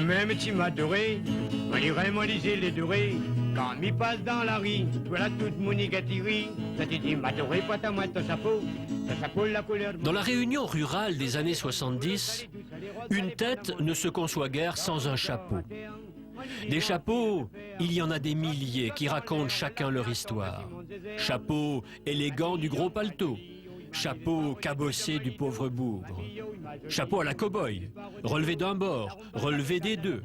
Même si m'a doré, on irait moi lisez les dorés. Quand m'y passe dans la rue, voilà toute mon négativité. Ça te dit, m'a doré, pas ta moi ton chapeau. Ton chapeau, la couleur. Dans la Réunion rurale des années 70, une tête ne se conçoit guère sans un chapeau. Des chapeaux, il y en a des milliers qui racontent chacun leur histoire. Chapeau élégant du gros paletot. Chapeau cabossé du pauvre bougre. Chapeau à la cow-boy, relevé d'un bord, relevé des deux.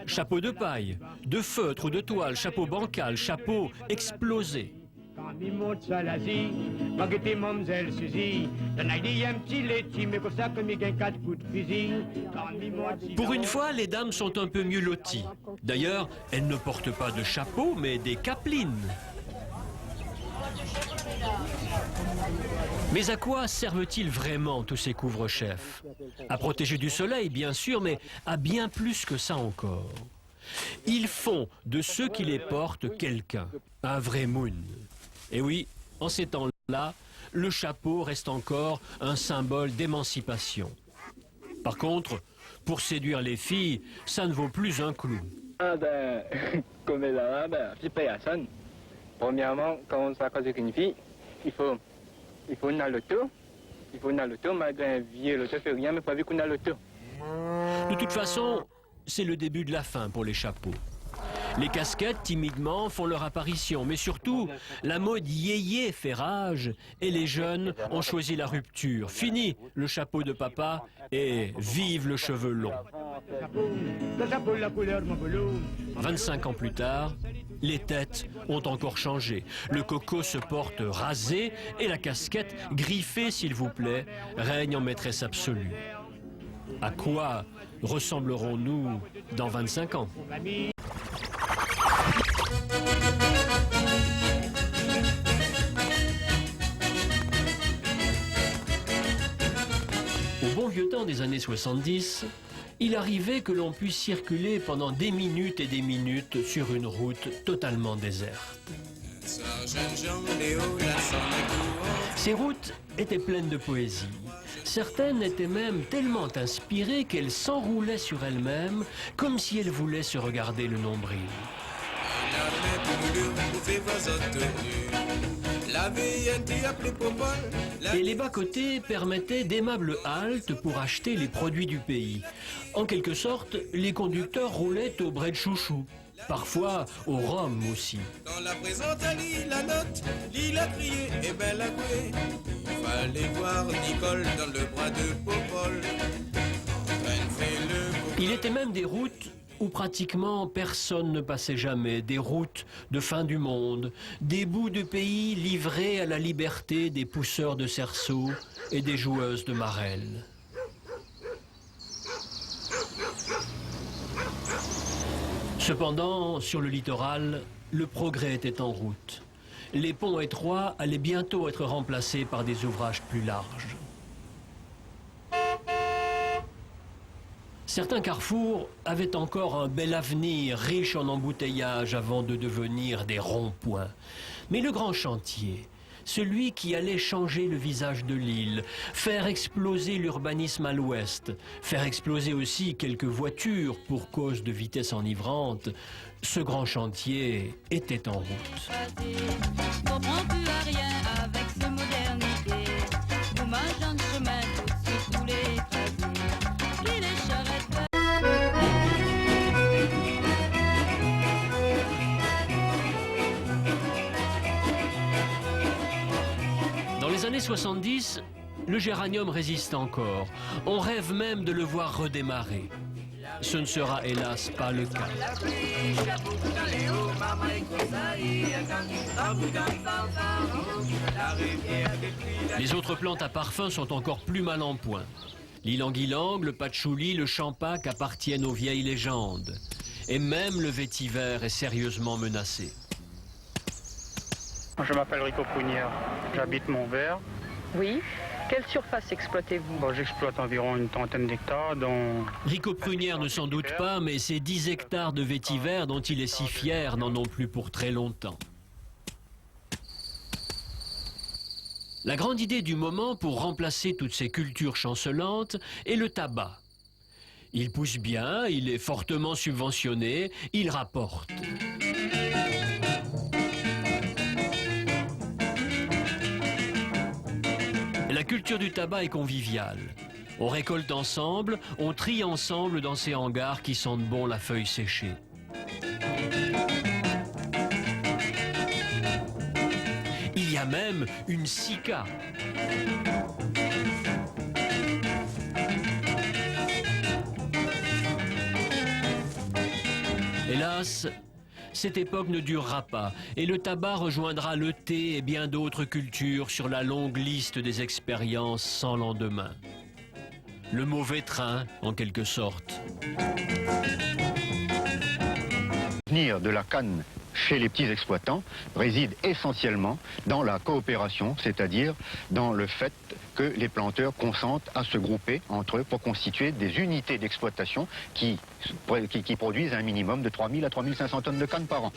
Chapeau de paille, de feutre ou de toile, chapeau bancal, chapeau explosé. Quand mi monte ça l'Asie, baguette mademoiselle Suzy, t'en as dit un petit laitier, mais comme ça que mi gagne 4 coups de fusil. Pour une fois, les dames sont un peu mieux loties. D'ailleurs, elles ne portent pas de chapeau, mais des capelines. Mais à quoi servent-ils vraiment tous ces couvre-chefs? À protéger du soleil, bien sûr, mais à bien plus que ça encore. Ils font de ceux qui les portent quelqu'un, un vrai moune. Et oui, en ces temps-là, le chapeau reste encore un symbole d'émancipation. Par contre, pour séduire les filles, ça ne vaut plus un clou. Comme les Arabes, c'est personne. Premièrement, quand on s'accorde avec une fille, il faut une l'auto. Il faut une l'auto, malgré un vieux l'auto fait rien, mais pas vu qu'on a l'auto. De toute façon, c'est le début de la fin pour les chapeaux. Les casquettes, timidement, font leur apparition, mais surtout, la mode yéyé fait rage et les jeunes ont choisi la rupture. Fini le chapeau de papa et vive le cheveu long. 25 ans plus tard, les têtes ont encore changé. Le coco se porte rasé et la casquette, griffée s'il vous plaît, règne en maîtresse absolue. À quoi ressemblerons-nous dans 25 ans ? Au bon vieux temps des années 70, il arrivait que l'on puisse circuler pendant des minutes et des minutes sur une route totalement déserte. Ces routes étaient pleines de poésie. Certaines étaient même tellement inspirées qu'elles s'enroulaient sur elles-mêmes comme si elles voulaient se regarder le nombril. Et les bas-côtés permettaient d'aimables haltes pour acheter les produits du pays. En quelque sorte, les conducteurs roulaient au bret de chouchou, parfois au rhum aussi. Dans la présente, la note, l'île a crié et belle a coué. Il fallait voir Nicole dans le bras de Popol. Il était même des routes où pratiquement personne ne passait jamais, des routes de fin du monde, des bouts de pays livrés à la liberté des pousseurs de cerceaux et des joueuses de marelles. Cependant, sur le littoral, le progrès était en route. Les ponts étroits allaient bientôt être remplacés par des ouvrages plus larges. Certains carrefours avaient encore un bel avenir, riche en embouteillages avant de devenir des ronds-points. Mais le grand chantier, celui qui allait changer le visage de l'île, faire exploser l'urbanisme à l'ouest, faire exploser aussi quelques voitures pour cause de vitesse enivrante, ce grand chantier était en route. Dans les années 70, le géranium résiste encore. On rêve même de le voir redémarrer. Ce ne sera hélas pas le cas. Les autres plantes à parfum sont encore plus mal en point. L'ylang-ylang, le patchouli, le champak appartiennent aux vieilles légendes. Et même le vétiver est sérieusement menacé. Je m'appelle Rico Prunière, j'habite Montvert. Oui. Quelle surface exploitez-vous? J'exploite environ une trentaine d'hectares, dont... Rico Prunière ne s'en doute pas, mais ces 10 hectares de vétiver dont il est si fier n'en ont plus pour très longtemps. La grande idée du moment pour remplacer toutes ces cultures chancelantes est le tabac. Il pousse bien, il est fortement subventionné, il rapporte. La culture du tabac est conviviale. On récolte ensemble, on trie ensemble dans ces hangars qui sentent bon la feuille séchée. Il y a même une sika. Hélas, cette époque ne durera pas et le tabac rejoindra le thé et bien d'autres cultures sur la longue liste des expériences sans lendemain. Le mauvais train, en quelque sorte. L'avenir de la canne chez les petits exploitants réside essentiellement dans la coopération, c'est-à-dire dans le fait que les planteurs consentent à se grouper entre eux pour constituer des unités d'exploitation qui produisent un minimum de 3000 à 3500 tonnes de canne par an.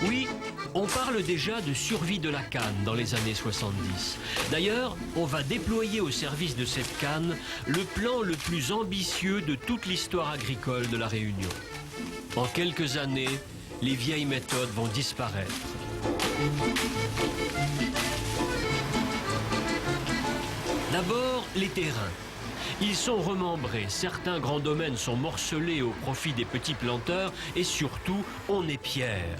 Oui, on parle déjà de survie de la canne dans les années 70. D'ailleurs, on va déployer au service de cette canne le plan le plus ambitieux de toute l'histoire agricole de la Réunion. En quelques années, les vieilles méthodes vont disparaître. D'abord, les terrains. Ils sont remembrés, certains grands domaines sont morcelés au profit des petits planteurs et surtout, on épierre.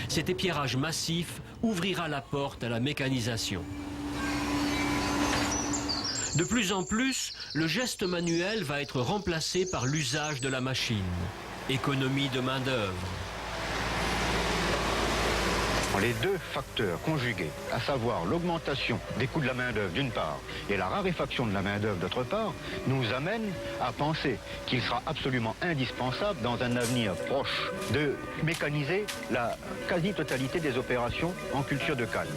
Cet épierrage massif ouvrira la porte à la mécanisation. De plus en plus, le geste manuel va être remplacé par l'usage de la machine. Économie de main-d'œuvre. Les deux facteurs conjugués, à savoir l'augmentation des coûts de la main-d'œuvre d'une part et la raréfaction de la main-d'œuvre d'autre part, nous amènent à penser qu'il sera absolument indispensable dans un avenir proche de mécaniser la quasi-totalité des opérations en culture de canne.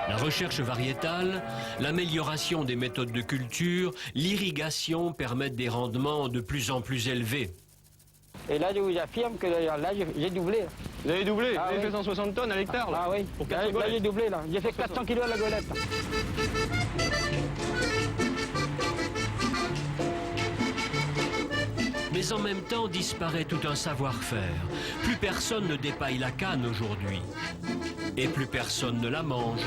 La recherche variétale, l'amélioration des méthodes de culture, l'irrigation permettent des rendements de plus en plus élevés. Et là, je vous affirme que là, j'ai doublé. Vous avez doublé, Ah, vous avez oui. fait 160 tonnes à l'hectare là. Ah oui, Pour là, 400 là, j'ai golettes. doublé là. J'ai fait 400 kilos à la golette. Mais en même temps disparaît tout un savoir-faire. Plus personne ne dépaille la canne aujourd'hui. Et plus personne ne la mange.